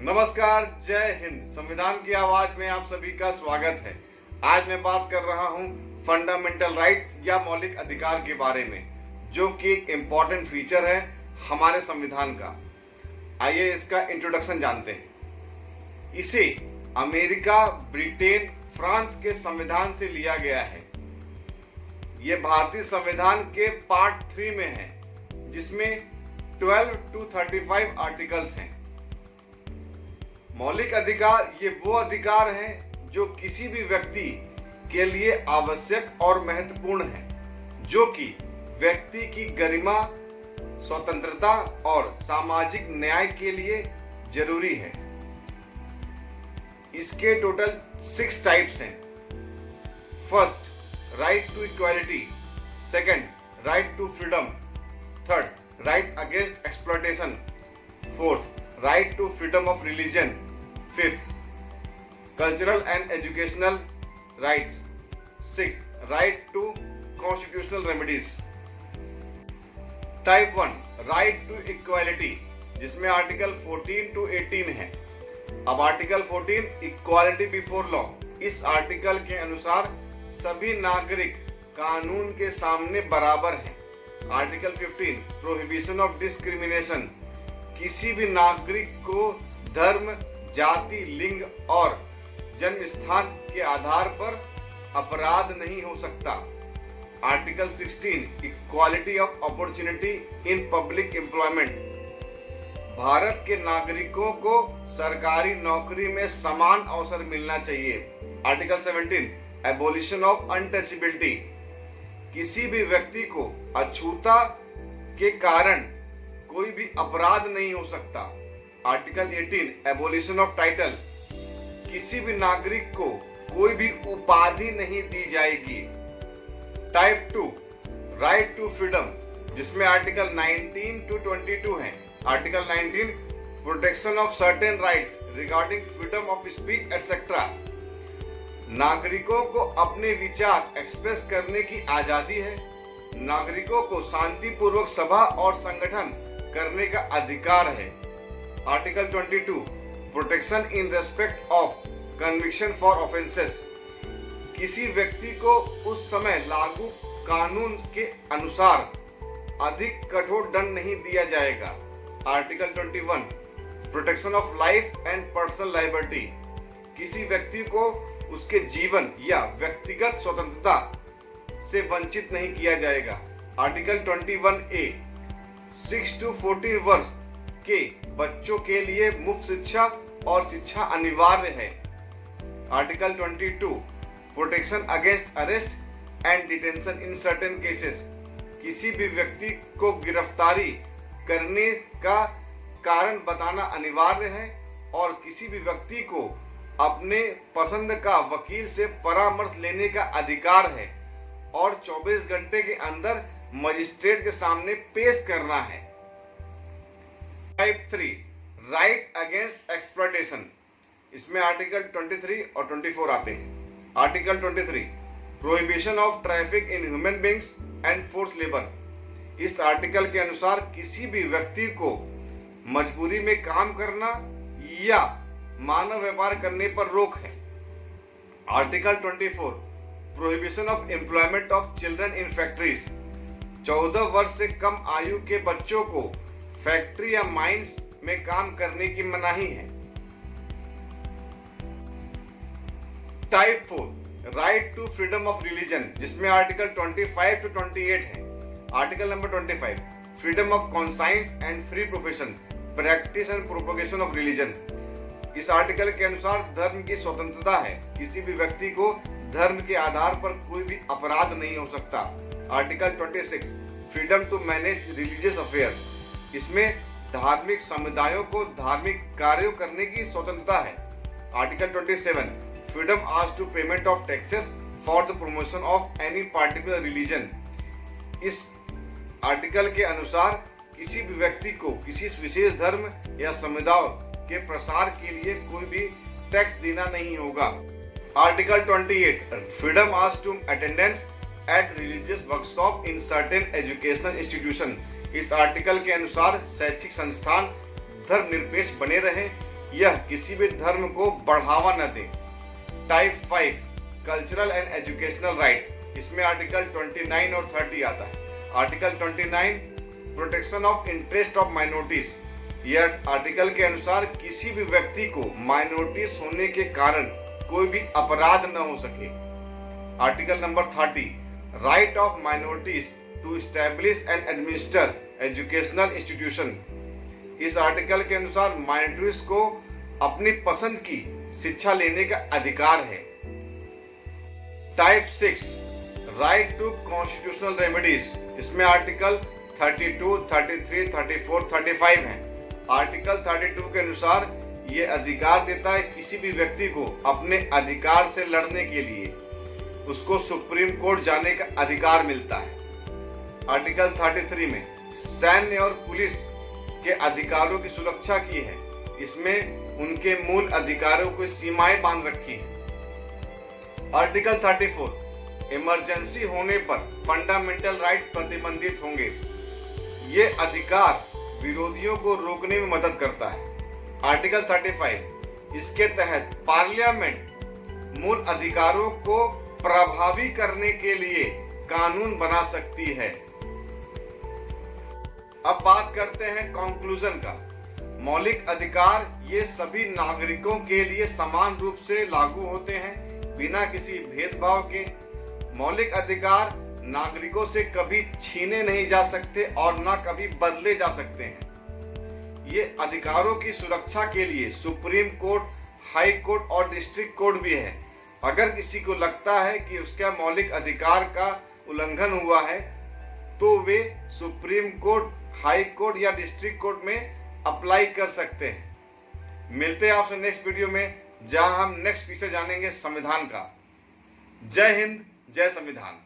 नमस्कार, जय हिंद। संविधान की आवाज में आप सभी का स्वागत है। आज मैं बात कर रहा हूं फंडामेंटल राइट्स या मौलिक अधिकार के बारे में, जो कि एक इम्पॉर्टेंट फीचर है हमारे संविधान का। आइए इसका इंट्रोडक्शन जानते हैं। इसे अमेरिका, ब्रिटेन, फ्रांस के संविधान से लिया गया है। यह भारतीय संविधान के पार्ट 3 में है, जिसमें 12 to 35 आर्टिकल्स हैं। मौलिक अधिकार ये वो अधिकार हैं जो किसी भी व्यक्ति के लिए आवश्यक और महत्वपूर्ण है, जो कि व्यक्ति की गरिमा, स्वतंत्रता और सामाजिक न्याय के लिए जरूरी है। इसके टोटल 6 टाइप्स हैं। First, right to equality. Second, right to freedom. Third, right against exploitation. Fourth, right to freedom of religion. Fifth, cultural and educational rights. Sixth, right to constitutional remedies. Type 1, right to equality, जिसमें article 14 to 18 है। अब article 14, equality before law. इस article के अनुसार सभी नागरिक कानून के सामने बराबर हैं। Article 15, prohibition of discrimination. किसी भी नागरिक को धर्म, जाति, लिंग और जन्म स्थान के आधार पर अपराध नहीं हो सकता। Article 16, equality of opportunity in public employment. Bharat के नागरिकों को सरकारी नौकरी में समान अवसर मिलना चाहिए। Article 17, abolition of untouchability. किसी भी व्यक्ति को अछूता के कारण कोई भी अपराध नहीं हो सकता। Article 18, abolition of title. किसी भी नागरिक को कोई भी उपाधि नहीं दी जाएगी। टाइप 2, राइट टू फ्रीडम, जिसमें आर्टिकल 19 to 22 है। Article 19, protection of certain rights regarding freedom of speech etcetera. नागरिकों को अपने विचार एक्सप्रेस करने की आजादी है। नागरिकों को शांतिपूर्वक सभा और संगठन करने का अधिकार है। Article 22, protection in respect of conviction for offences. किसी व्यक्ति को उस समय लागू कानून के अनुसार अधिक कठोर दंड नहीं दिया जाएगा। Article 21, protection of life and personal liberty. किसी व्यक्ति को उसके जीवन या व्यक्तिगत स्वतंत्रता से वंचित नहीं किया जाएगा। आर्टिकल 21A, 6 to 14 वर्ष के बच्चों के लिए मुफ्त शिक्षा और शिक्षा अनिवार्य है। Article 22, protection against arrest and detention in certain cases. किसी भी व्यक्ति को गिरफ्तारी करने का कारण बताना अनिवार्य है और किसी भी व्यक्ति को अपने पसंद का वकील से परामर्श लेने का अधिकार है और 24 घंटे के अंदर मजिस्ट्रेट के सामने पेश करना है। Type 3, right against exploitation. इसमें आर्टिकल 23 और 24 आते हैं। Article 23, prohibition of traffic in human beings and force labour. इस आर्टिकल के अनुसार किसी भी व्यक्ति को मजबूरी में काम करना या मानव व्यापार करने पर रोक है। Article 24, prohibition of employment of children in factories. 14 वर्ष से कम आयु के बच्चों को फैक्ट्री या माइंस में काम करने की मनाही है। Type 4, right to freedom of religion, जिसमें आर्टिकल 25 to 28 है। Article number 25, freedom of conscience and free profession, practice and propagation of religion. इस आर्टिकल के अनुसार धर्म की स्वतंत्रता है। किसी भी व्यक्ति को धर्म के आधार पर कोई भी अपराध नहीं हो सकता। Article 26, freedom to manage religious affairs. इसमें धार्मिक समुदायों को धार्मिक कार्यों करने की स्वतंत्रता है। Article 27, freedom as to payment of taxes for the promotion of any particular religion. इस आर्टिकल के अनुसार किसी भी व्यक्ति को किसी विशेष धर्म या समुदाय के प्रसार के लिए कोई भी टैक्स देना नहीं होगा। Article 28, freedom as to attendance at religious workshop in certain educational institution. इस आर्टिकल के अनुसार शैक्षिक संस्थान धर्मनिरपेक्ष बने रहे यह किसी भी धर्म को बढ़ावा न दे। Type 5 cultural and educational rights, इसमें आर्टिकल 29 और 30 आता है। Article 29 protection of interest of minorities, यह आर्टिकल के अनुसार किसी भी व्यक्ति को माइनॉरिटीज होने के कारण कोई भी अपराध न हो सके। Article number 30 right of minorities to establish and administer educational institution, इस आर्टिकल के अनुसार माइनॉरिटीज को अपनी पसंद की शिक्षा लेने का अधिकार है। Type 6 right to constitutional remedies, इसमें आर्टिकल 32, 33, 34, 35 है। आर्टिकल 32 के अनुसार ये अधिकार देता है किसी भी व्यक्ति को अपने अधिकार से लड़ने के लिए उसको सुप्रीम कोर्ट जाने का अधिकार मिलता है। आर्टिकल 33 में सैन्य और पुलिस के अधिकारों की सुरक्षा की है, इसमें उनके मूल अधिकारों को सीमाएं बांध रखी है। आर्टिकल 34 इमरजेंसी होने पर फंडामेंटल राइट प्रतिबंधित होंगे, ये अधिकार विरोधियों को रोकने में मदद करता है। आर्टिकल 35 इसके तहत पार्लियामेंट मूल अधिकारों को प्रभावी करने के लिए कानून बना सकती है। अब बात करते हैं कंक्लूजन का। मौलिक अधिकार ये सभी नागरिकों के लिए समान रूप से लागू होते हैं बिना किसी भेदभाव के। मौलिक अधिकार नागरिकों से कभी छीने नहीं जा सकते और ना कभी बदले जा सकते हैं। ये अधिकारों की सुरक्षा के लिए सुप्रीम कोर्ट, हाई कोर्ट और डिस्ट्रिक्ट कोर्ट भी है। अगर किसी को लगता है कि उसका मौलिक अधिकार का उल्लंघन हुआ है तो वे सुप्रीम कोर्ट, हाई कोर्ट या डिस्ट्रिक्ट कोर्ट में अप्लाई कर सकते हैं। मिलते हैं आपसे नेक्स्ट वीडियो में, जहां हम नेक्स्ट फीचर जानेंगे संविधान का। जय हिंद, जय संविधान।